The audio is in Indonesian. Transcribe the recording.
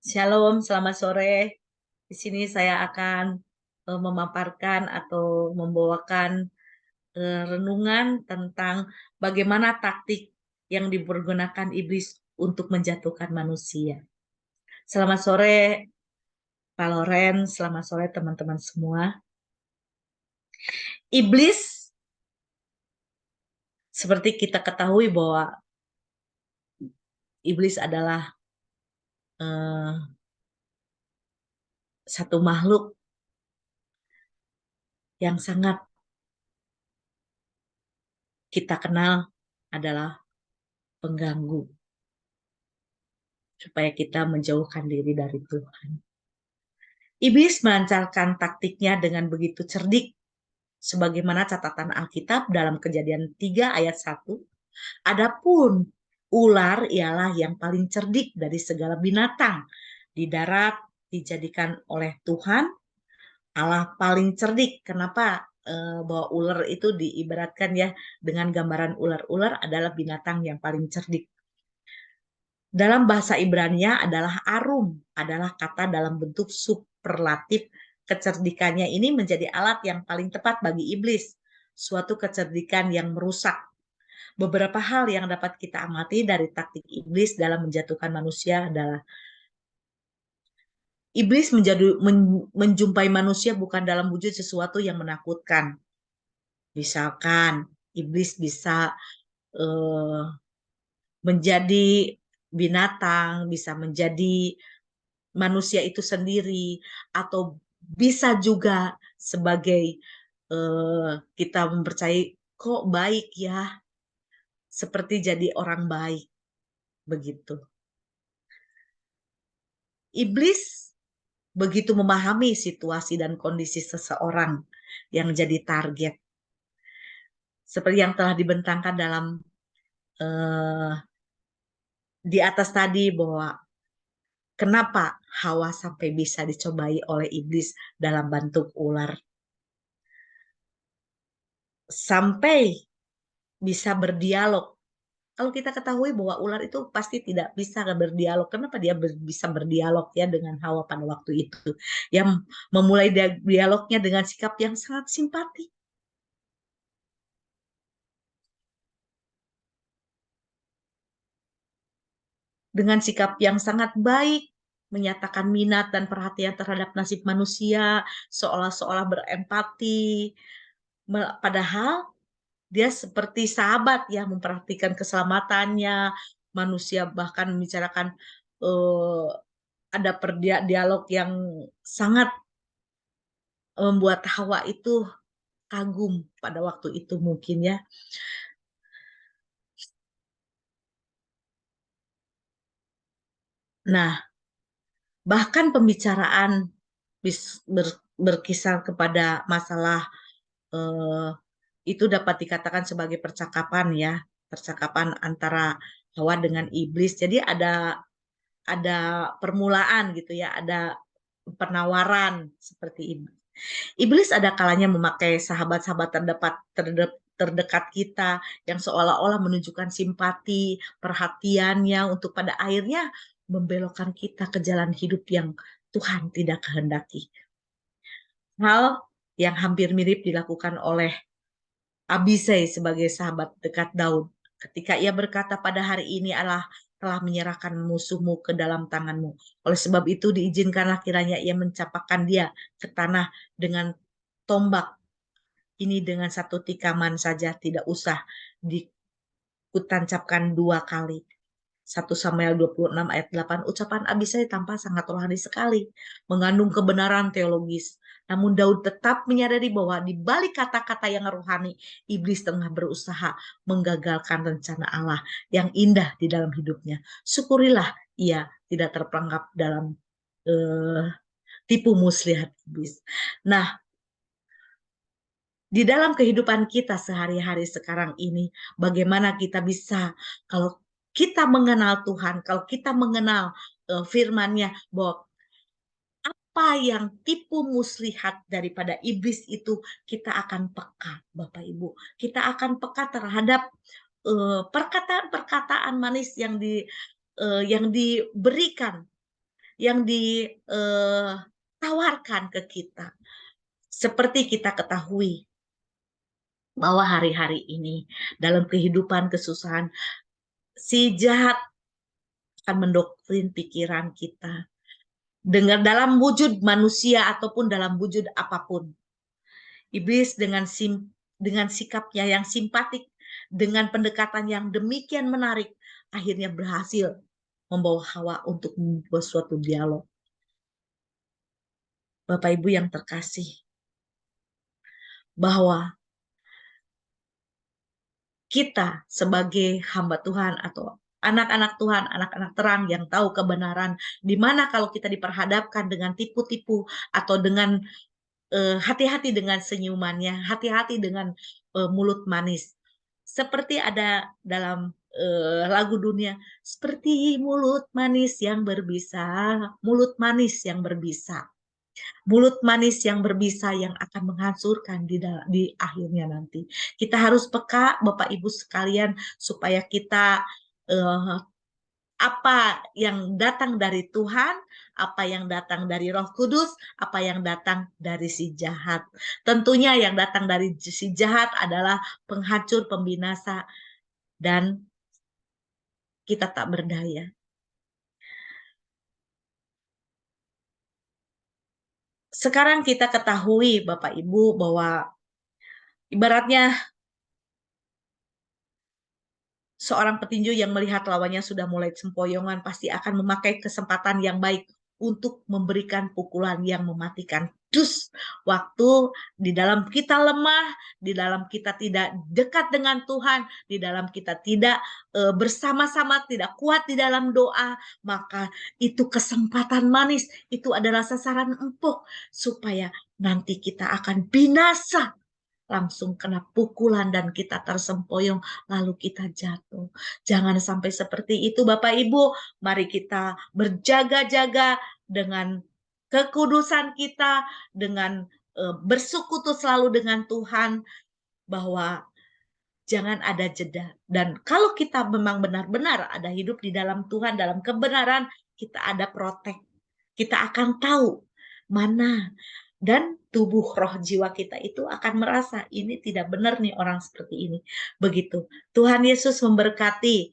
Shalom, selamat sore. Di sini saya akan memaparkan atau membawakan renungan tentang bagaimana taktik yang dipergunakan iblis untuk menjatuhkan manusia. Selamat sore, Pak Loren. Selamat sore, teman-teman semua. Iblis, seperti kita ketahui bahwa iblis adalah eh, satu makhluk yang sangat kita kenal adalah pengganggu, supaya kita menjauhkan diri dari Tuhan. Iblis melancarkan taktiknya dengan begitu cerdik, sebagaimana catatan Alkitab dalam Kejadian 3 ayat 1. Adapun ular ialah yang paling cerdik dari segala binatang di darat, dijadikan oleh Tuhan Allah paling cerdik. Kenapa bahwa ular itu diibaratkan ya dengan gambaran ular-ular adalah binatang yang paling cerdik. Dalam bahasa Ibrania adalah arum, adalah kata dalam bentuk superlatif. Kecerdikannya ini menjadi alat yang paling tepat bagi iblis, suatu kecerdikan yang merusak. Beberapa hal yang dapat kita amati dari taktik iblis dalam menjatuhkan manusia adalah iblis menjumpai manusia bukan dalam wujud sesuatu yang menakutkan. Misalkan iblis bisa eh, menjadi binatang, bisa menjadi manusia itu sendiri, atau bisa juga sebagai kita mempercayai kok baik ya, seperti jadi orang baik begitu. Iblis begitu memahami situasi dan kondisi seseorang yang jadi target, seperti yang telah dibentangkan dalam eh, di atas tadi, bahwa kenapa Hawa sampai bisa dicobai oleh iblis dalam bentuk ular, sampai bisa berdialog. Kalau kita ketahui bahwa ular itu pasti tidak bisa berdialog. Kenapa dia bisa berdialog ya dengan Hawa pada waktu itu? Yang memulai dialognya dengan sikap yang sangat simpati. Dengan sikap yang sangat baik, menyatakan minat dan perhatian terhadap nasib manusia, seolah-olah berempati. Padahal dia seperti sahabat ya, memperhatikan keselamatannya manusia, bahkan membicarakan eh, ada dialog yang sangat membuat Hawa itu kagum pada waktu itu mungkin ya. Nah, bahkan pembicaraan berkisar kepada masalah eh, itu dapat dikatakan sebagai percakapan ya, percakapan antara Hawa dengan iblis. Jadi ada permulaan gitu ya, ada penawaran seperti ini. Iblis ada kalanya memakai sahabat-sahabat terdekat kita yang seolah-olah menunjukkan simpati, perhatiannya untuk pada akhirnya membelokkan kita ke jalan hidup yang Tuhan tidak kehendaki. Hal yang hampir mirip dilakukan oleh Abisai sebagai sahabat dekat Daud. Ketika ia berkata, pada hari ini Allah telah menyerahkan musuhmu ke dalam tanganmu. Oleh sebab itu diizinkanlah kiranya ia mencapakan dia ke tanah dengan tombak. Ini dengan satu tikaman saja, tidak usah dikutancapkan dua kali. 1 Samuel 26 ayat 8, ucapan Abisai tampak sangat rohani sekali, mengandung kebenaran teologis. Namun Daud tetap menyadari bahwa di balik kata-kata yang rohani, iblis tengah berusaha menggagalkan rencana Allah yang indah di dalam hidupnya. Syukurilah ia tidak terperangkap dalam eh, tipu muslihat iblis. Nah, di dalam kehidupan kita sehari-hari sekarang ini, bagaimana kita bisa, kalau kita mengenal Tuhan, kalau kita mengenal firman-Nya, bahwa apa yang tipu muslihat daripada iblis itu, kita akan peka, Bapak Ibu. Kita akan peka terhadap perkataan-perkataan manis yang diberikan yang ditawarkan ke kita. Seperti kita ketahui bahwa hari-hari ini dalam kehidupan kesusahan, si jahat akan mendoktrin pikiran kita dengan dalam wujud manusia ataupun dalam wujud apapun. Iblis dengan sikapnya yang simpatik, dengan pendekatan yang demikian menarik, akhirnya berhasil membawa Hawa untuk membuat suatu dialog. Bapak Ibu yang terkasih, bahwa kita sebagai hamba Tuhan atau anak-anak Tuhan, anak-anak terang yang tahu kebenaran, di mana kalau kita diperhadapkan dengan tipu-tipu atau dengan hati-hati dengan senyumannya, hati-hati dengan mulut manis. Seperti ada dalam lagu dunia, seperti mulut manis yang berbisa, mulut manis yang berbisa, mulut manis yang berbisa yang akan menghancurkan di akhirnya nanti. Kita harus peka, Bapak Ibu sekalian, supaya kita eh, apa yang datang dari Tuhan, apa yang datang dari Roh Kudus, apa yang datang dari si jahat. Tentunya yang datang dari si jahat adalah penghancur, pembinasa, dan kita tak berdaya. Sekarang kita ketahui, Bapak Ibu, bahwa ibaratnya seorang petinju yang melihat lawannya sudah mulai sempoyongan pasti akan memakai kesempatan yang baik untuk memberikan pukulan yang mematikan. Dus, waktu di dalam kita lemah, di dalam kita tidak dekat dengan Tuhan, di dalam kita tidak bersama-sama, tidak kuat di dalam doa, maka itu kesempatan manis, itu adalah sasaran empuk supaya nanti kita akan binasa, langsung kena pukulan dan kita tersempoyong lalu kita jatuh. Jangan sampai seperti itu Bapak Ibu. Mari kita berjaga-jaga dengan kekudusan kita, dengan bersekutu selalu dengan Tuhan, bahwa jangan ada jeda. Dan kalau kita memang benar-benar ada hidup di dalam Tuhan, dalam kebenaran, kita ada protek. Kita akan tahu mana, dan tubuh roh jiwa kita itu akan merasa ini tidak benar nih orang seperti ini. Begitu. Tuhan Yesus memberkati.